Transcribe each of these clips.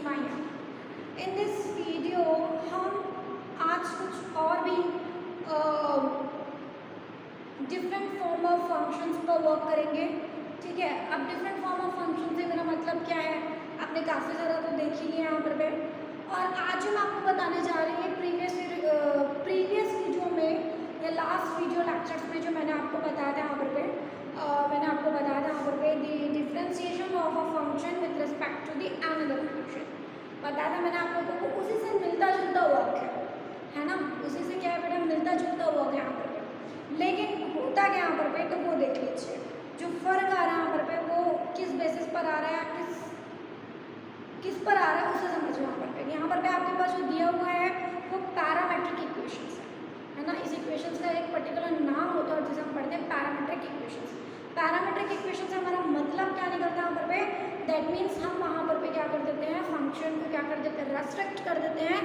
My app. In this video हम आज कुछ और भी डिफरेंट फॉर्म ऑफ फंक्शंस पर वर्क करेंगे, ठीक है। अब डिफरेंट फॉर्म ऑफ फंक्शन से मेरा मतलब क्या है, आपने काफ़ी ज़्यादा तो देख ही लिया यहाँ पर और आज जो मैं आपको बताने जा रही हूँ प्रीवियस वीडियो में या लास्ट वीडियो लेक्चर्स में जो मैंने आपको बताया था यहाँ पर मैंने आपको बताया था यहाँ पर the differentiation of a function with respect to the another function बताया था मैंने आप लोगों को। उसी से मिलता जुलता वर्क है ना, उसी से क्या है बेटा, मिलता जुलता वर्क है यहाँ पर। लेकिन होता क्या यहाँ पर तो वो देख लीजिए, जो फर्क आ रहा है यहाँ पर वो किस बेसिस पर आ रहा है, किस पर आ रहा है उसे समझो। यहाँ पर आपके पास जो दिया हुआ है वो पैरामेट्रिक इक्वेशंस है ना। इस इक्वेशंस का एक पर्टिकुलर नाम होता है जिसे हम पढ़ते हैं पैरामेट्रिक इक्वेशंस। पैरामेट्रिक इक्वेशन से हमारा मतलब क्या निकलता है यहाँ पर दैट मीन्स हम वहाँ पर क्या कर देते हैं, फंक्शन को क्या कर देते हैं, रेस्ट्रिक्ट कर देते हैं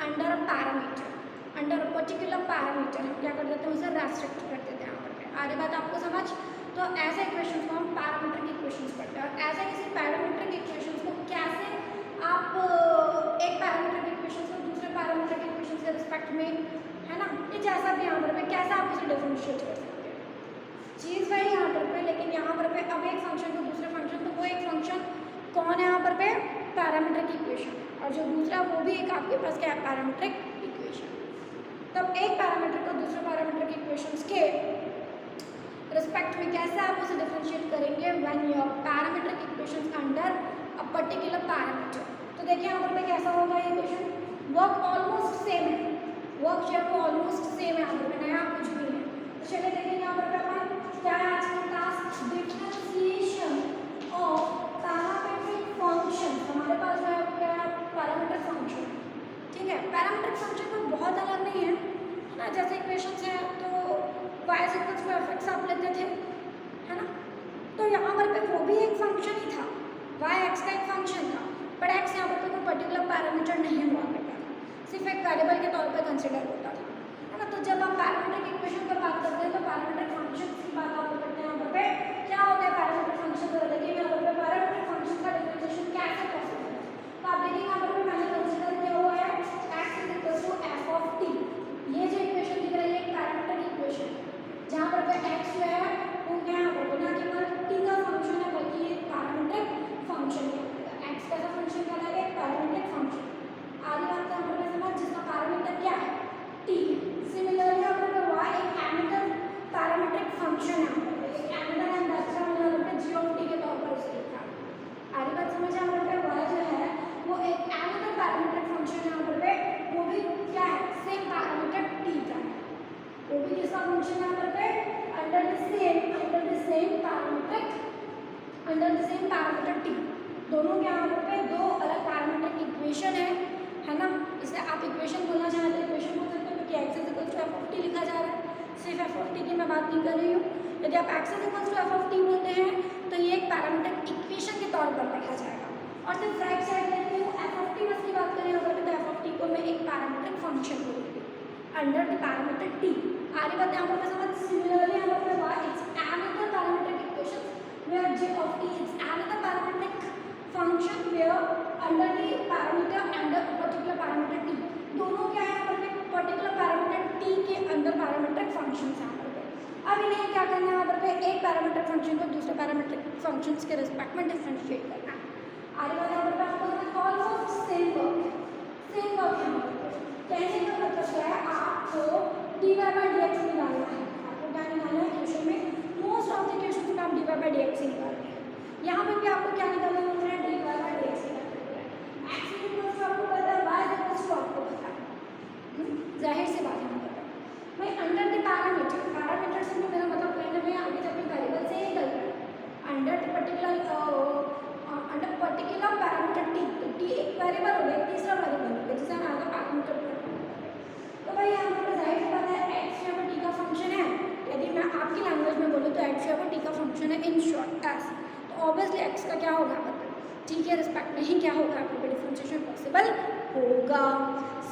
under a parameter, under a particular parameter हम क्या कर देते हैं, उसे रेस्ट्रिक्ट कर देते हैं यहाँ पर। आ रही बात आपको समझ? तो ऐसे इक्वेशंस को हम पैरामेट्रिक इक्वेशंस पढ़ते हैं। और ऐसे किसी पैरामेट्रिक इक्वेशंस को कैसे आप एक पैरामीट्रिक इक्वेशन को दूसरे पैरामीट्रिक इक्वेशन के रिस्पेक्ट में, है ना, ये जैसा भी यहाँ पर कैसे आप इसे डिफरेंशिएट कर सकते हैं, चीज़ वही यहाँ पर लेकिन यहाँ पर अब एक फंक्शन को दूसरे फंक्शन, तो वो एक फंक्शन कौन है यहाँ पर पैरामीट्रिक इक्वेशन, और जो दूसरा वो भी एक आपके पास क्या है, पैरामीट्रिक इक्वेशन। तब एक पैरामीट्रिक को दूसरे पैरामीट्रिक इक्वेशंस के रिस्पेक्ट में कैसे आप उसे डिफरेंशिएट करेंगे when your parametric equations under a particular parameter. तो देखिए यहाँ पर कैसा होगा ये इक्वेशन, वर्क ऑलमोस्ट सेम है, वर्क जो है वो ऑलमोस्ट सेम है, यहाँ पर नया कुछ भी है। तो चलिए देखेंगे यहाँ पर अपन क्या है आज का task, differentiation of parametric function. हमारे पास जो है क्या है, पैरामीट्रिक फंक्शन, ठीक है। पैरामीट्रिक फंक्शन तो बहुत अलग नहीं है ना, जैसे इक्वेशंस है तो y is equals to fx आप लेते थे, है ना। तो यहाँ पर वो भी एक फंक्शन ही था, y x का एक फंक्शन था, पर x यहाँ पर कोई पर्टिकुलर पैरामीटर नहीं हुआ करता था, सिर्फ एक वेरिएबल के तौर पर कंसिडर होता था, है ना। तो जब हम पैरामीट्रिक इक्वेशन पर बात करते हैं तो पैरामीट्रिक फंक्शन की बात आप करते हैं, यहाँ पर क्या होता है पैरामीट्रिक फंक्शन को देखिए यहाँ पर पैरामीट्रिक फंक्शन का डिफरेंशिएशन कैसे पॉसिबल है। तो आप देखिए यहाँ पर मैंने कंसिडर किया हुआ है x is equals to f of t, ये जो इक्वेशन दिख रही है एक पैरामीट्रिक इक्वेशन जहाँ पर x जो है वो क्या है, ना केवल t का फंक्शन है बल्कि ये पैरामीट्रिक फंक्शन है। x कैसा फंक्शन का है, एक पैरामीट्रिक फंक्शन। आगे बात का हमने समझ जिसका पैरामीटर क्या है, t। सिमिलरली यहाँ पर y एक एनादर पैरामीट्रिक फंक्शन है, एक एनादर एंड दूसरा मैंने यहाँ पर g ऑफ t के तौर पर उसे लिखा। आगे बात समझ यहाँ पर y जो है वो एक एनादर पैरामीट्रिक फंक्शन है, यहाँ पर वो भी क्या है, सेम पैरामीटर t का है, वो भी किसका फंक्शन यहाँ पर under the same parameter t। दोनों के यहाँ पर दो अलग पैरामीट्रिक इक्वेशन है ना। इसे आप इक्वेशन बोलना चाहते हैं, इक्वेशन बोल सकते हो क्योंकि x is equal to f of t लिखा जा रहा है, सिर्फ f ऑफ t की मैं बात नहीं कर रही हूँ। यदि आप x is equal to f of t बोलते हैं तो ये एक पैरामीट्रिक इक्वेशन के तौर पर पढ़ा जाएगा। और सिर्फ राइट साइड लेते हैं f ऑफ t बस की बात करें अगर तो f ऑफ t को मैं एक पैरामीट्रिक फंक्शन बोलूँगी अंडर द पैरामीटर t। आगे बात यहाँ पर समझ। सिमिलरली यहाँ पर y it's another parametric equation where g of t is another parametric function where under the parameter and a particular parameter t। दोनों क्या है यहाँ पर पर्टिकुलर पैरामीटर t के अंदर पैरामीट्रिक फंक्शंस यहाँ पर। अब इन्हें क्या करना है, यहाँ पर एक पैरामीट्रिक फंक्शन को दूसरे पैरामीट्रिक फंक्शंस के रिस्पेक्ट में डिफरेंशिएट करना है। आगे बात यहाँ पर आपको ऑलमोस्ट सेम वर्क यहाँ पर कहने का मतलब क्या है, आपको dy by dx निकालना है। आपको क्या निकालना है क्वेश्चन में, मोस्ट ऑफ द क्वेश्चन में आप dy by dx ही निकालते हैं। यहाँ पे भी आपको क्या निकालना है, dy by dx निकालना है। x इज इक्वल टू आपको पता है, y इज इक्वल टू आपको पता है, जाहिर सी बात है पता भाई। अंडर द पैरामीटर से मेरा मतलब कहीं ना कहीं आगे जब वेरिएबल से ही निकल रहा है अंडर पर्टिकुलर पैरामीटर t। तो t एक वेरिएबल हो गया, तीसरा वेरिएबल हो गया जिसे हम आगे पैरामीटर बोलते हैं। तो भाई यहाँ पर जाहिर सी बात है x यहाँ पर t का फंक्शन है, यदि मैं आपकी लैंग्वेज में बोलूँ तो x यहाँ पर t का फंक्शन है इन शॉर्ट s। तो ऑब्वियसली x का क्या होगा, t के रिस्पेक्ट में ही क्या होगा, आपको डिफरेंशिएशन पॉसिबल होगा।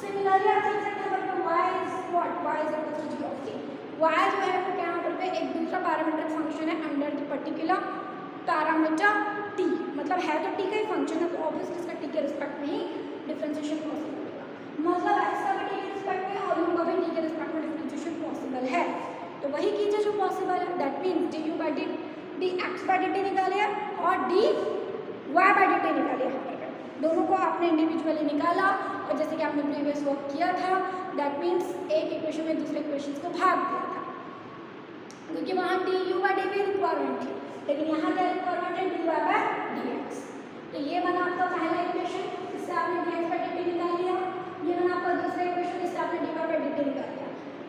सिमिलरली आप देख सकते हैं y is what, y is equal to g of t। y जो है वो क्या यहाँ पर एक दूसरा पैरामीट्रिक फंक्शन है under the particular parameter t। मतलब है तो टी का ही फंक्शन है, तो ऑब्वियसली इसका टी के रिस्पेक्ट में ही डिफरेंशिएशन पॉसिबल होगा। मतलब एक्स का भी टी के रिस्पेक्ट में और यू का भी टी के रिस्पेक्ट में डिफरेंशिएशन पॉसिबल है, तो वही कीजिए जो पॉसिबल है। That means d u by D x by D t निकालिए और d Y by D t निकालिए। यहाँ पर दोनों को आपने इंडिविजुअली निकाला और जैसे कि आपने प्रीवियस वर्क किया था, दैट मीन्स एक इक्वेशन में दूसरे इक्वेशन को भाग दिया था, क्योंकि वहाँ डी यू बाई डी भी रिक्वायरमेंट थी, लेकिन यहाँ क्या रिक्वायरमेंट है, d Y by D x. तो ये बना आपका पहला इक्वेशन, इससे आपने d x by D t निकाल लिया। ये बना आपका दूसरा इक्वेशन, इससे आपने d Y by D t निकाल लिया।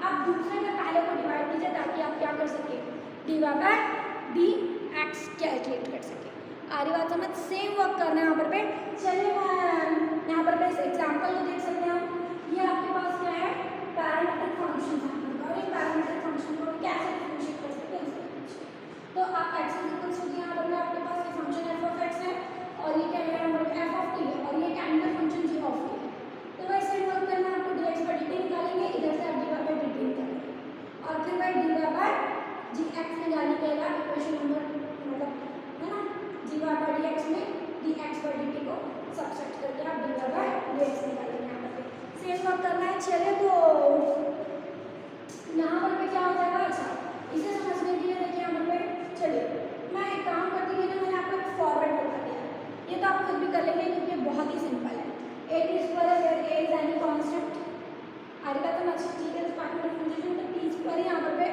आप दूसरे में पहले को डिवाइड कीजिए ताकि आप क्या कर सके, d Y by D x calculate कर सके। आ रही बात समझ? सेम वर्क करना है यहाँ पर पे। चलिए मैम यहाँ पर इस एग्जाम्पल को देख सकते हैं हम। ये आपके पास क्या है, पैरामीट्रिक फंक्शन है, और ये पैरामीट्रिक फंक्शन को कैसे डिफरेंशिएट कर सकते हैं। तो आप एक्स इक्वल्स हो गया, यहाँ पर आपके पास ये फंक्शन एफ ऑफ एक्स है और ये क्या है, एफ ऑफ टी है, और ये कैंडिडल फंक्शन जी ऑफ टी है। तो वैसे वर्क करना है, आपको D x by D T निकालेंगे, इधर से आप D Y by D T निकालेंगे और फिर by D Y by G X निकालने के बाद इक्वेशन नंबर मतलब है ना, D Y by D X में D x by D T को सब्सट्रैक्ट करके आप D Y by D X निकालेंगे। यहाँ पर सेम वर्क करना है। चलिए तो यहाँ पर भी क्या हो जाएगा, अच्छा इसे समझने के लिए देखिए यहाँ पर चलिए मैं एक काम करती हूँ ना, मैंने आपको एक फॉर्मेट बता दिया, ये तो आप खुद भी कर लेंगे क्योंकि बहुत ही सिंपल है। A T square where A is any constant, आ रही बात है ना, ठीक है, पार्ट में डिफरेंशिएशन तो टी स्क्वायर यहाँ पर पे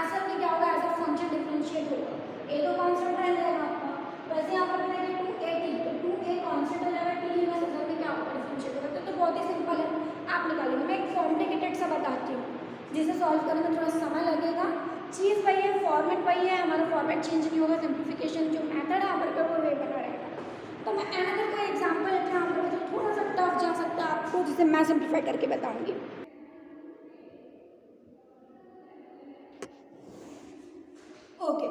असल में क्या होगा, एज अ फंक्शन डिफरेंशिएट होगा, ए तो कांस्टेंट रह जाएगा आपका। वैसे यहाँ पर देखिए टू ए टी, तो टू ए कांस्टेंट हो जाएगा, टी में असल में क्या होगा, डिफरेंशिएट होगा। तो बहुत ही सिंपल है, आप निकालेंगे। मैं एक कॉम्प्लिकेटेड सा बताती हूँ जिसे सॉल्व करने में थोड़ा समय लगेगा। चीज़ वही है, फॉर्मेट वही है, हमारा फॉर्मेट चेंज नहीं होगा, सिंप्लीफिकेशन जो मेथड है यहाँ पर वो वे बना रहेगा। तो मैं अनदर कोई एग्जाम्पल लेते हैं यहाँ पर जो थोड़ा सा टफ जा सकता है आपको, जिसे मैं सिंप्लीफाई करके बताऊँगी। ओके,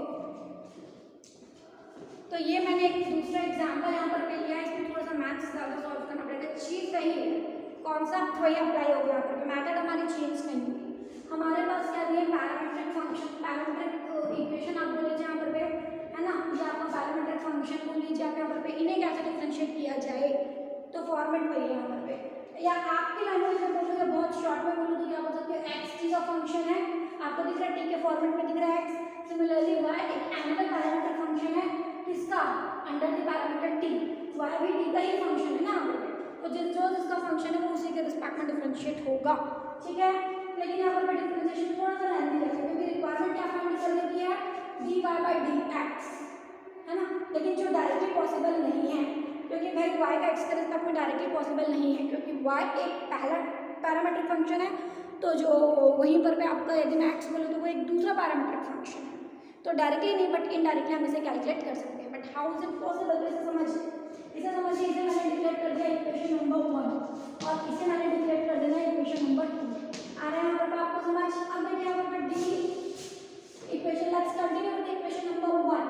तो ये मैंने एक दूसरा एग्जाम्पल यहाँ पर पे लिया है, इसमें थोड़ा सा मैथ्स ज़्यादा सॉल्व करना पड़ेगा। चीज़ वही है, कॉन्सेप्ट वही अप्लाई हो गया यहाँ पर, मैथड हमारी चेंज नहीं होगी। हमारे पास क्या दिए, पैरामीट्रिक फंक्शन, पैरामीट्रिक इक्वेशन आप बोल लीजिए यहाँ पर पे, है ना, ये आपका पैरामीट्रिक फंक्शन बोल लीजिए आप यहाँ पर पे, इन्हें कैसे डिफरेंशिएट किया जाए, तो फॉर्मेट वही है यहाँ पर पे। या आपकी लैंग्वेज में बोलोगे, बहुत शॉर्ट में बोलो तो क्या बोल सकते हो, एक्स टी का फंक्शन है, आपको दिख रहा है टी के फॉर्मेट में दिख रहा है एक्स, सिमिलरली वाई एक एनादर पैरामीट्रिक फंक्शन है, किसका, under the parameter t, y भी टी का ही फंक्शन है ना यहाँ पर, तो जिसका फंक्शन है वो उसी के रिस्पेक्ट में डिफरेंशिएट होगा, ठीक है। लेकिन यहाँ पर डिफरेंशिएशन थोड़ा सा लेंथी रखें क्योंकि रिक्वायरमेंट क्या फाइंड करने की है, d Y by D x, है ना, लेकिन जो डायरेक्टली पॉसिबल नहीं है, क्योंकि भाई वाई का एक्स के रिस्पेक्ट में डायरेक्टली पॉसिबल नहीं है, क्योंकि वाई एक पहला पैरामीट्रिक फंक्शन है, तो जो वहीं पर पे आपका यदि मैं एक्स बोलूँ तो वो एक दूसरा पैरामीट्रिक फंक्शन है, तो डायरेक्टली नहीं बट इनडायरेक्टली हम इसे कैलकुलेट कर सकते हैं। But how is it possible, इसे समझिए, इसे मैंने डिक्लेयर कर दिया इक्वेशन नंबर 1 और इसे मैंने डिक्लेयर कर देना इक्वेशन नंबर 2। आ रहा है यहाँ पर आपको समझ। अब देखिए यहाँ पर D equation, let's continue with equation number 1।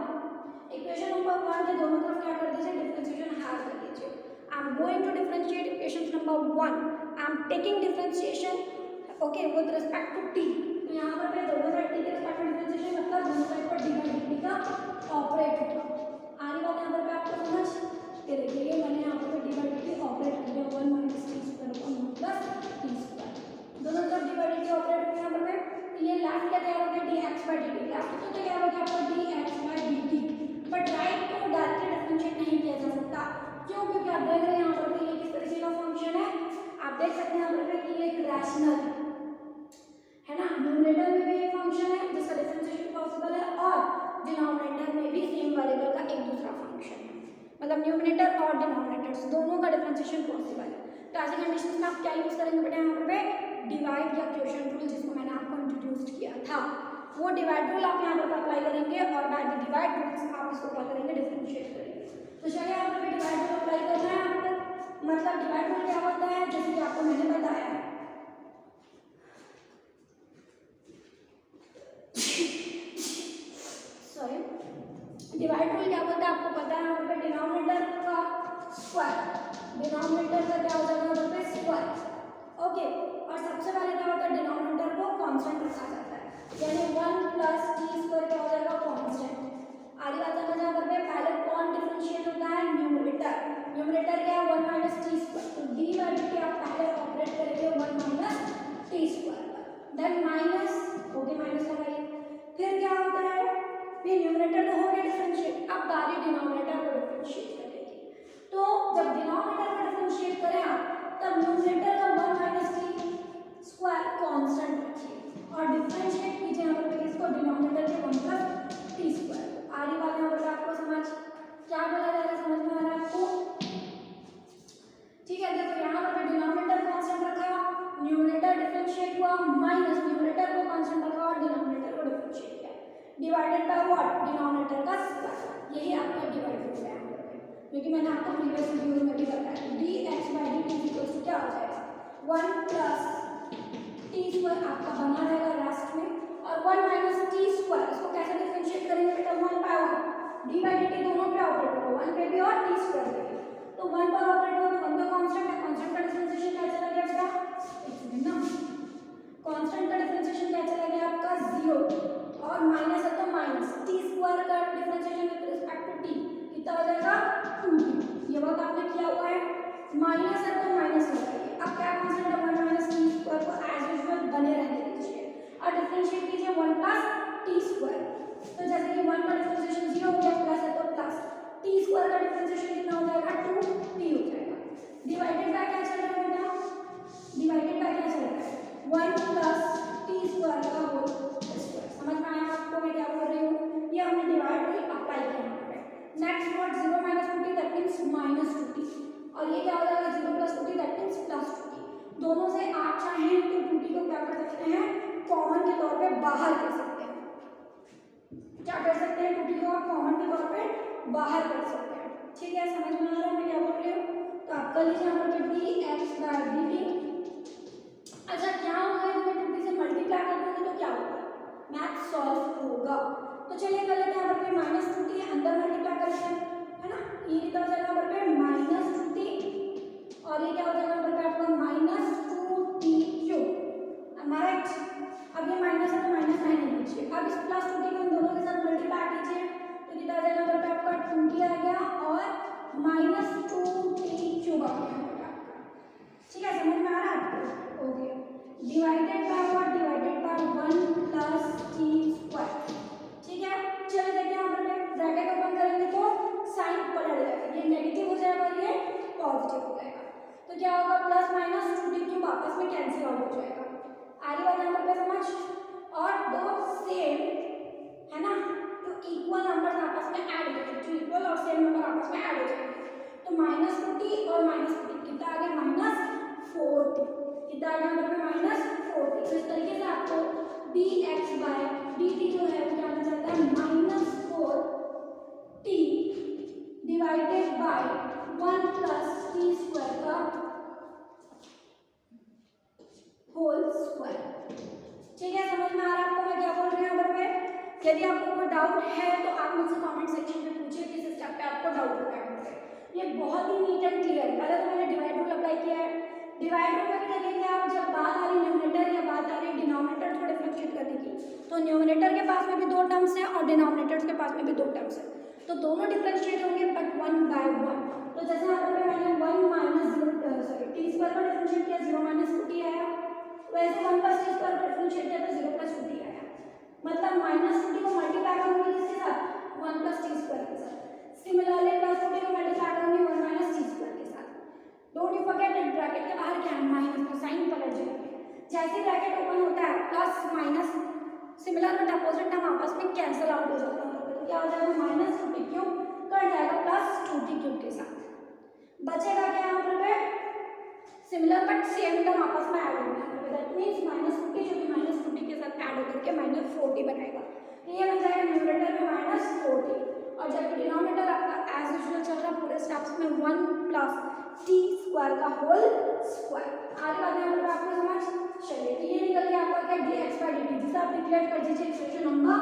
Equation number 1 के दोनों तरफ क्या कर दीजिए, डिफरेंशिएशन हाफ कर दीजिए। I am going to differentiate equation number 1, I am taking differentiation okay with respect to t. तो यहाँ पर दोनों साइड टी के रिस्पेक्ट में डिफरेंशिएशन मतलब दोनों साइड पर डी बाई डी टी का ऑपरेट होगा। आ रही बात यहाँ पर आपको समझ, ये देखिए ये मैंने यहाँ पर d by D T operate कर दिया, 1 minus t square upon 1 plus T square, दोनों तरफ D by D T operate हो यहाँ पर। तो ये लेफ्ट क्या तैयार हो गया, D x by D T, left तो तैयार हो गया आपका D x by D T, but right को डायरेक्टली डिफरेंशिएट नहीं किया जा सकता। क्यों, क्योंकि आप देख रहे हैं यहाँ पर ये किस तरीके का फंक्शन है, आप देख सकते हैं यहाँ पर कि ये एक रैशनल है ना, न्यूमरेटर में भी एक फंक्शन है जिसका डिफरेंशिएशन पॉसिबल है और डिनोमिनेटर में भी सेम वेरिएबल का एक दूसरा फंक्शन है, मतलब न्यूमरेटर और डिनोमिनेटर्स दोनों का डिफरेंशिएशन पॉसिबल है। तो ऐसी कंडीशन में आप क्या यूज करेंगे बेटा, यहाँ पर डिवाइड या क्वोशिएंट रूल जिसको मैंने आपको इंट्रोड्यूस किया था, वो डिवाइड रूल आप यहाँ पर अप्लाई करेंगे और बाय द डिवाइड रूल्स आप इसको क्या करेंगे, डिफरेंशिएट करेंगे। तो चलिए यहाँ पर डिवाइड रूल अप्लाई करना है आपको, मतलब डिवाइड रूल क्या होता है, जैसे कि आपको मैंने बताया है, डिवाइड रूल क्या होता है आपको पता है, यहाँ पर डिनोमिनेटर का स्क्वायर, डिनोमिनेटर का क्या हो जाएगा यहाँ पर स्क्वायर, ओके, और सबसे पहले क्या होता है, डिनोमिनेटर को कांस्टेंट रखा जाता है, यानी 1 प्लस टी स्क्वायर क्या हो जाएगा, कांस्टेंट। आगे बात समझ यहाँ पर पहले कौन डिफरेंशिएट होता माइनस न्यूमरेटर को कांस्टेंट रखा और डिनोमिनेटर को डिफरेंशिएट किया, डिवाइडेड बाय व्हाट, डिनोमिनेटर का स्क्वायर। यही आपका डिवाइड हो गया क्योंकि मैंने आपको प्रीवियस वीडियो में भी बताया dx/dt क्या हो जाएगा 1 प्लस टी स्क्वायर आपका बना रहेगा लास्ट में, और 1 माइनस टी स्क्वायर, इसको कैसे डिफरेंशिएट करेंगे बेटा 1 by 1, d by D t दोनों पे ऑपरेट होगा, 1 पे भी और टी स्क्वायर पे भी, तो 1 पर ऑपरेट होगा तो 1 तो कांस्टेंट है, कांस्टेंट का डिफरेंशिएशन क्या चला गया बेटा, कांस्टेंट का डिफरेंशिएशन क्या चला गया आपका 0, और माइनस है तो माइनस टी स्क्वायर का differentiation with respect to t कितना हो जाएगा 2t, ये बात आपने किया हुआ है, माइनस है तो माइनस हो जाएगी। अब क्या कांस्टेंट है 1 माइनस टी स्क्वायर को एज यूजुअल बने रहने दीजिए और डिफरेंशिएट कीजिए 1 प्लस टी स्क्वायर, तो जैसे कि 1 का डिफरेंशिएशन 0 हो गया, प्लस है तो प्लस टी स्क्वायर का डिफरेंशिएशन कितना हो जाएगा 2t हो जाएगा, डिवाइडेड बाय क्या चल रहा है बेटा, डिवाइडेड बाय क्या चल रहा है 1 प्लस टी स्क्वायर का होल स्क्वायर। समझ में आया आपको मैं क्या बोल रही हूँ, ये हमने डिवाइड रूल अप्लाई किया है। Next word 0 minus 2t that means minus 2t, और ये क्या हो जाएगा 0 plus 2t that means plus 2t। दोनों से आप चाहें तो 2t को क्या कर सकते हैं, कॉमन के तौर पे बाहर कर सकते हैं, क्या कर सकते हैं 2t को आप कॉमन के तौर पे बाहर कर सकते हैं। ठीक है, समझ में आ रहा है मैं क्या बोल रही हूँ, तो आप कर लीजिए यहाँ पर dx/dt। अच्छा क्या होगा जब मैं 2t से मल्टीप्लाई कर दूंगी तो क्या होगा, मैथ सॉल्व होगा, तो चलिए कर लेते हैं यहाँ पर माइनस 2t अंदर मल्टीप्लाई कर लेते हैं, है ना, ये कितना हो जाएगा यहाँ पर माइनस 2t, और ये क्या हो जाएगा यहाँ पर आपका माइनस 2t क्यूब, हमारा अब ये माइनस है तो माइनस रहने दीजिए, अब इस प्लस 2t को इन दोनों के साथ मल्टीप्लाई कीजिए तो कितना आ जाएगा यहाँ पर आपका 2t आ गया और माइनस 2t क्यूब आ गया आपका। ठीक है, समझ में आ रहा है आपको, okay, divided by what, divided by 1 plus T square. ठीक है, चलिए देखते हैं यहाँ पर ब्रैकेट ओपन करेंगे तो साइन पलट जाएगा, ये नेगेटिव हो जाएगा और ये पॉजिटिव हो जाएगा, तो क्या होगा प्लस माइनस 2t क्यूब आपस में कैंसिल आउट हो जाएगा। आगे बात यहाँ पर समझ, और दो सेम है ना, तो इक्वल नंबर आपस में ऐड हो जाएंगे, तो इक्वल और सेम नंबर आपस में ऐड हो जाएंगे, तो माइनस 2t और माइनस 2t कितना आ गया माइनस 4t, कितना आ गया यहाँ पर माइनस 4t। तो इस तरीके से आपको dx/dt जो है वो क्या चलता है minus 4t divided by 1 plus T square का होल स्क्वायर। ठीक है, समझ में आ रहा है आपको मैं क्या बोल रही हूँ यहाँ पर। यदि आपको कोई डाउट है तो आप मुझसे कमेंट सेक्शन में पूछिए किस स्टेप पे आपको डाउट होता है। ये बहुत ही नीट एंड क्लियर, पहले तो मैंने डिवाइड रूल अप्लाई किया है, डिवाइड रूल में भी देखेंगे आप जब बात आ रही न्यूमरेटर या बात आ रही डिनोमिनेटर को डिफरेंशिएट करने की, तो न्यूमरेटर के पास में भी 2 टर्म्स हैं और डिनोमिनेटर के पास में भी 2 टर्म्स हैं, तो दोनों डिफरेंशिएट होंगे बट 1 बाय 1। तो जैसे यहाँ पर मैंने 1 माइनस टी स्क्वायर का डिफरेंशिएट किया 0 माइनस 2t आया, वैसे 1 प्लस टी स्क्वायर का डिफरेंशिएट किया तो 0 प्लस 2t आया, मतलब माइनस 2t को मल्टीप्लाई करूंगी किसके साथ 1 प्लस टी स्क्वायर के साथ, सिमिलरली प्लस 2t को मल्टीप्लाई करूंगी 1 माइनस टी स्क्वायर के साथ। Don't you forget that bracket के बाहर क्या है माइनस, तो साइन पलट जाएंगे, जैसे ब्रैकेट ओपन होता है plus minus similar but opposite term आपस में कैंसिल आउट हो जाता है, तो क्या हो जाएगा माइनस 2t क्यूब कट जाएगा प्लस 2t क्यूब के साथ, बचेगा क्या यहाँ पर सिमिलर बट सेम टर्म आपस में ऐड होगा, दैट मींस माइनस 2t जो कि माइनस 2t के साथ ऐड होकर के माइनस 4t बनाएगा, ये बन जाएगा न्यूमरेटर में माइनस 4t, और जबकि डिनोमिनेटर आपका एज यूजुअल चल रहा है पूरे स्टेप्स में 1 प्लस टी स्क्वायर का होल स्क्वायर। आगे बात यहाँ पर आपको समझ चलिए, तो ये निकल गया आपका क्या dx/dt, जिसे आप डिक्लेयर कर दीजिए इक्वेशन नंबर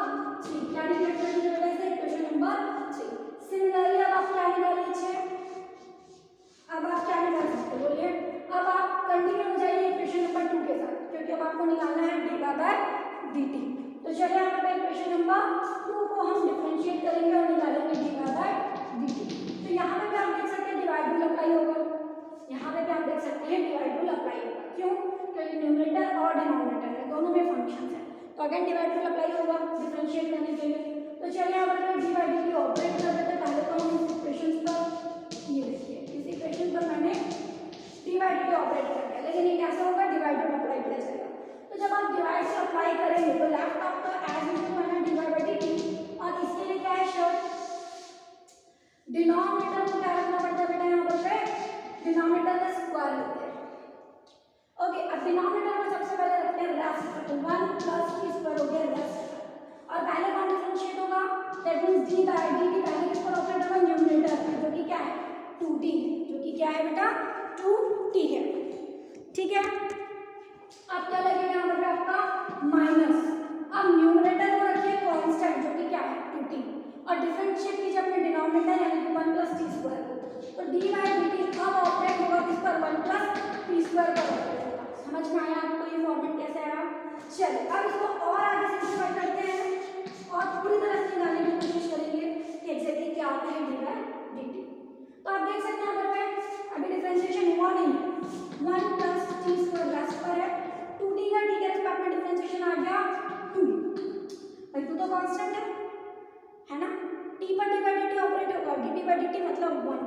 3, क्या डिक्लेयर कर दीजिए बेटा इसे इक्वेशन नंबर 3। सिमिलरली अब आप क्या निकाल लीजिए, अब आप क्या निकाल सकते हो बोलिए, अब आप कंटिन्यू हो जाइए इक्वेशन नंबर 2 के साथ, क्योंकि अब आपको निकालना है dy/dt। तो चलिए यहाँ पर इक्वेशन नंबर 2 को हम डिफरेंशिएट करेंगे और निकालेंगे dy/dt। तो यहाँ पे भी आप देख सकते हैं डिवाइड रूल अप्लाई होगा, यहाँ पे भी आप देख सकते हैं डिवाइड रूल अप्लाई होगा, क्यों, क्योंकि न्यूमरेटर और डिनोमिनेटर है दोनों में फंक्शन है, तो अगेन डिवाइड रूल अप्लाई होगा डिफरेंशिएट करने के लिए। तो चलिए यहाँ पर dy/dt ऑपरेट कर देते हैं, पहले तो हम इस इक्वेशन पर, ये देखिए इस इक्वेशन पर मैंने dy/dt ऑपरेट कर दिया, लेकिन ये कैसा होगा डिवाइड रूल अप्लाई किया जाएगा, तो जब आप डिवाइड से अप्लाई करेंगे तो लेफ्ट आपका एज यूजुअल मैंने dy/dt, और इसके लिए क्या है शर्त, डिनोमिनेटर को क्या रखना पड़ता है बेटा यहाँ पर डिनोमिनेटर का स्क्वायर लेते हैं। ओके, अब डिनोमिनेटर में सबसे पहले रखते हैं रेस्ट 2t, जो कि क्या है बेटा 2t है। ठीक है, अब क्या लगेगा यहाँ पर आपका माइनस, अब न्यूमरेटर को रखिए कांस्टेंट जो कि क्या है 2t, और डिफरेंशिएट कीजिए अपने डिनोमिनेटर यानी कि 1 + t स्क्वायर को, तो d/dt अब ऑपरेट होगा किस पर 1 + t स्क्वायर पर ऑपरेट होगा। समझ में आया आपको ये फॉर्मेट कैसे आया? चलिए अब इसको और आगे सिंपलीफाई करते हैं और पूरी तरह से निकालने की कोशिश करेंगे कि एग्जैक्टली क्या आता है d/dt। तो आप देख सकते हैं यहाँ पर अभी डिफरेंशिएशन हुआ नहीं, 1 + t स्क्वायर लास्ट पर है, 2t का t के रिस्पेक्ट में डिफरेंशिएशन आ गया 2, भाई 2 तो कांस्टेंट है ना, t पर d/dt ऑपरेट होगा, dt/dt मतलब 1,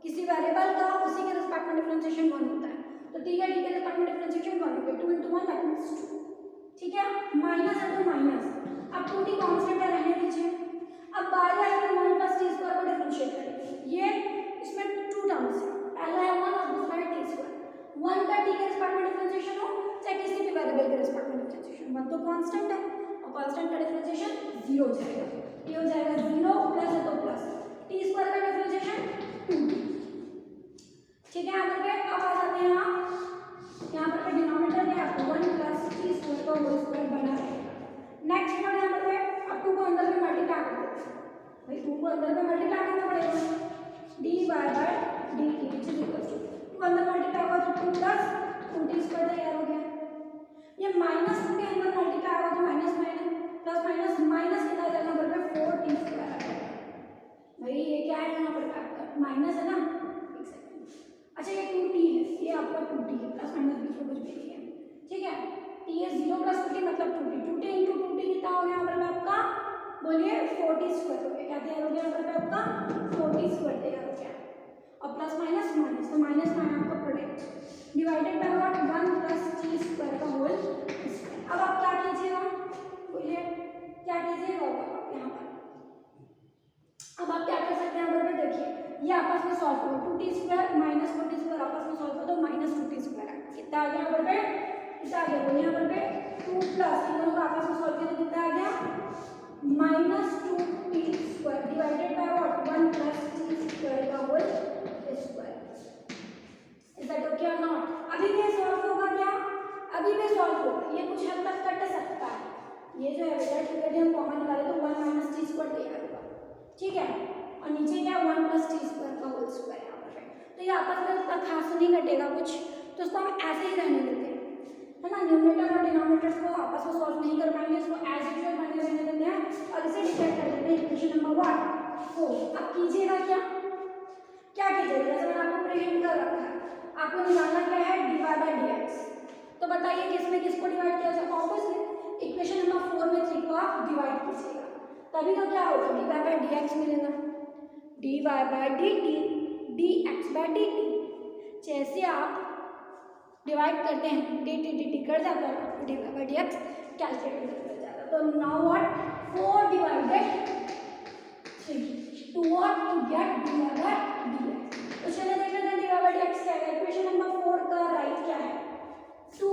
किसी वेरिएबल का उसी के रिस्पेक्ट में डिफरेंशिएशन 1 होता है, तो t का d के रिस्पेक्ट में डिफरेंशिएशन 1 हो गया, 2 × 1 दैट मींस 2। ठीक है, माइनस है तो माइनस, अब 2t कांस्टेंट है रहने दीजिए, अब बारी आएगी 1 + t स्क्वायर को डिफरेंशिएट करेंगे, ये इसमें 2 टर्म्स है, पहला है 1 और दूसरा है t स्क्वायर, 1 का t के रिस्पेक्ट में डिफरेंशिएशन हो चाहे किसी भी वेरिएबल के रिस्पेक्ट में डिफरेंशिएशन, 1 तो कांस्टेंट है और कांस्टेंट का डिफरेंशिएशन 0 हो जाएगा, ये हो जाएगा 0 प्लस है तो प्लस, t स्क्वायर का डिफरेंशिएशन 2t। ठीक है, यहाँ पर अब आ जाते हैं यहाँ पर डिनोमिनेटर में आपको 1 + t स्क्वायर का होल स्क्वायर बना रहेगा। नेक्स्ट वर्ड यहाँ पर अब 2 को अंदर में मल्टीप्लाई कर देते हैं, भाई 2 को अंदर में मल्टीप्लाई करना पड़ेगा, dy/dt which is equal to 2 अंदर मल्टीप्लाई होगा तो 2 + 2t स्क्वायर तैयार हो गया, ये माइनस 2 के अंदर मल्टीप्लाई होगा तो माइनस प्लस माइनस माइनस कितना जाएगा यहाँ पर 4t स्क्वायर आ जाएगा, भाई ये क्या है यहाँ पर आपका माइनस है ना, एक सेकंड, अच्छा ये 2t है, ये आपका 2t है, प्लस माइनस बीच में कुछ भी नहीं है। ठीक है, t है 0 + 2t मतलब 2t, 2t × 2t कितना हो गया यहाँ पर आपका, बोलिए 4t स्क्वायर हो गया, क्या तैयार हो गया यहाँ पर आपका 4t स्क्वायर तैयार हो गया, और प्लस माइनस माइनस तो माइनस में आपका product divided by what 1 + t square का होल स्क्वायर। अब आप क्या कीजिएगा, बोलिए क्या कीजिएगा आप यहाँ पर, अब आप क्या कर सकते हैं यहाँ पर देखिए, ये आपस में सॉल्व करो, 2t square minus 4t square आपस में सॉल्व करो तो माइनस 2t स्क्वायर आएगा, कितना आ गया यहाँ पर कितना आ गया, बोलिए यहाँ पर 2 प्लस इन दोनों को आपस में सॉल्व किया तो कितना आ गया -2t square divided by what 1 + t square का whole square. Is that okay और नॉट? अभी भी सॉल्व होगा क्या, अभी भी सॉल्व होगा, ये कुछ हद तक कट सकता है, ये जो है बेटा ठीक है, हम कॉमन निकाले तो 1 - t स्क्वायर तैयार होगा। ठीक है, और नीचे क्या 1 + t स्क्वायर का होल स्क्वायर यहाँ पर है, तो ये आपस में उतना खास नहीं घटेगा कुछ, तो इसको हम ऐसे ही रहने देते हैं, है ना, न्यूमरेटर और डिनोमिनेटर को आपस में सॉल्व नहीं कर पाएंगे, इसको एज यूजुअल बने रहने देते हैं और इसे डिफाइन कर देते हैं इक्वेशन नंबर 4। अब कीजिएगा क्या कीजिएगा, जैसे मैंने आपको प्रिंट कर रखा है, आपको निकालना क्या है dy/dx, तो बताइए किसमें किसको डिवाइड किया जाए, ऑब्वियसली इक्वेशन नंबर 4 में 3 को आप डिवाइड कीजिएगा, तभी तो क्या होगा dy/dx मिलेगा, dy/dt dx/dt, जैसे आप डिवाइड करते हैं dt कर जाता है तो dy/dx कैलकुलेट कर जाता है, तो now what 4 divided 3 to what to get dy/dx, तो चलिए देख लेते हैं dy/dx क्या है, इक्वेशन नंबर 4 का राइट क्या है 2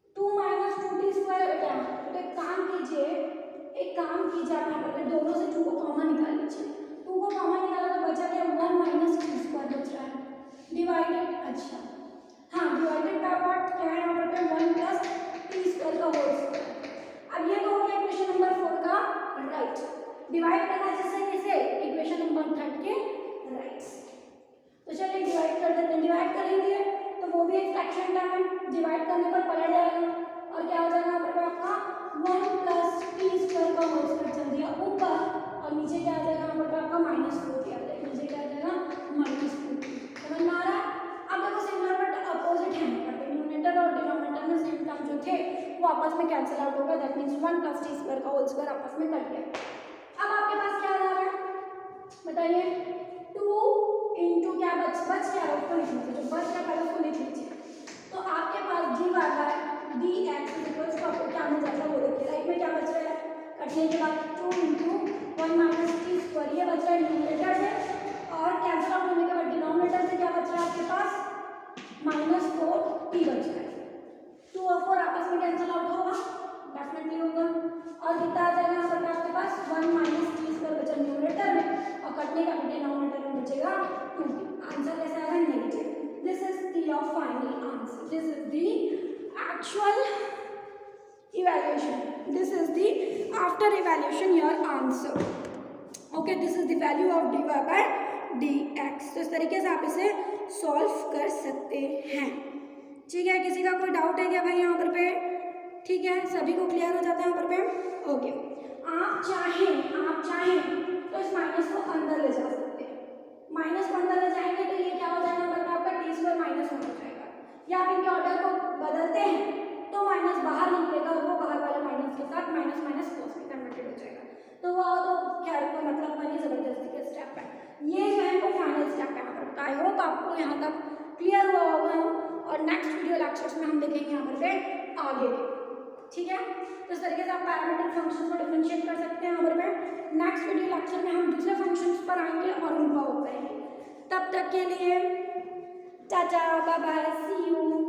- 2t स्क्वायर क्या है, तो एक काम कीजिए आप यहाँ पर दोनों से 2 को कॉमन निकाल लीजिए, 2 को कॉमन निकाला तो बचा क्या 1 - t स्क्वायर बच रहा है डिवाइडेड, अच्छा हाँ डिवाइडेड बाय व्हाट क्या है यहाँ पर 1 + t स्क्वायर का होल स्क्वायर। अब ये तो हो गया इक्वेशन नंबर 4 का राइट, डिवाइड करना जिससे किसे इक्वेशन नंबर 3 के राइट, तो चलिए डिवाइड कर देते हैं, डिवाइड करेंगे तो वो भी एक फ्रैक्शन टर्म है, डिवाइड करने पर पलट जाएगा और क्या हो जाएगा यहाँ पर आपका 1 + t स्क्वायर का होल स्क्वायर चल दिया ऊपर और नीचे क्या आ जाएगा यहाँ पर आपका -4t आ जाएगा, नीचे क्या आ जाएगा -4t, समझ में आ रहा है। अब देखो सिमिलर बट अपोजिट है, न्यूमरेटर और डिनोमिनेटर में सेम टर्म जो थे वो आपस में कैंसिल आउट हो गए, दैट मींस 1 + t स्क्वायर का होल स्क्वायर आपस में कट गया। अब आपके पास क्या आ जा रहा है बताइए, 2 × क्या बच क्या है उसको लिख लीजिए, जो बच गया पहले उसको लिख लीजिए, तो आपके पास dy/dx आपको क्या मिल जाएगा वो देखिए, राइट में क्या बच रहा है कटने के बाद 2 × 1 - t स्क्वायर, ये बच रहा है न्यूमरेटर से, और कैंसिल आउट होने के बाद डिनोमिनेटर से क्या बच रहा है आपके पास -4t बच रहा है, 2 और 4 आपस में कैंसिल आउट होगा, डेफिनेटली होगा, और कितना आ जाएगा यहाँ पर आपके पास 1 - t स्क्वायर बचा न्यूमरेटर में और और कटने का भी डिनोमिनेटर में बचेगा 2। आंसर कैसा आएगा? Negative. This is the your final answer, this is the actual evaluation, this is the after evaluation your answer. Okay, this is the value of dy by dx. तो इस तरीके से आप इसे सॉल्व कर सकते हैं। ठीक है, किसी का कोई डाउट है क्या भाई यहाँ पर पे? ठीक है, सभी को क्लियर हो जाता है यहाँ पर पे? ओके, आप चाहें तो इस माइनस को अंदर ले जा सकते हैं। माइनस को अंदर ले जाएंगे तो ये क्या हो जाएगा? मतलब आपका टी स्क्वायर माइनस वन हो जाएगा। या आप इनके ऑर्डर को बदलते हैं तो माइनस बाहर निकलेगा और वो बाहर वाले माइनस के साथ माइनस माइनस प्लस में कन्वर्टेड हो जाएगा। तो वो तो खैर कोई मतलब वाली जबरदस्ती के स्टेप है। ये जो है वो फाइनल स्टेप है यहाँ पर। आई होप आपको यहाँ तक क्लियर हुआ होगा और नेक्स्ट वीडियो लेक्चर्स में हम देखेंगे यहाँ पर पे आगे। ठीक है, तो इस तरीके से आप पैरामीट्रिक फंक्शंस को डिफरेंशिएट कर सकते हैं यहाँ पर पे। नेक्स्ट वीडियो लेक्चर में हम दूसरे फंक्शंस पर आएंगे और उनका वो करेंगे। तब तक के लिए tata, bye bye, see you.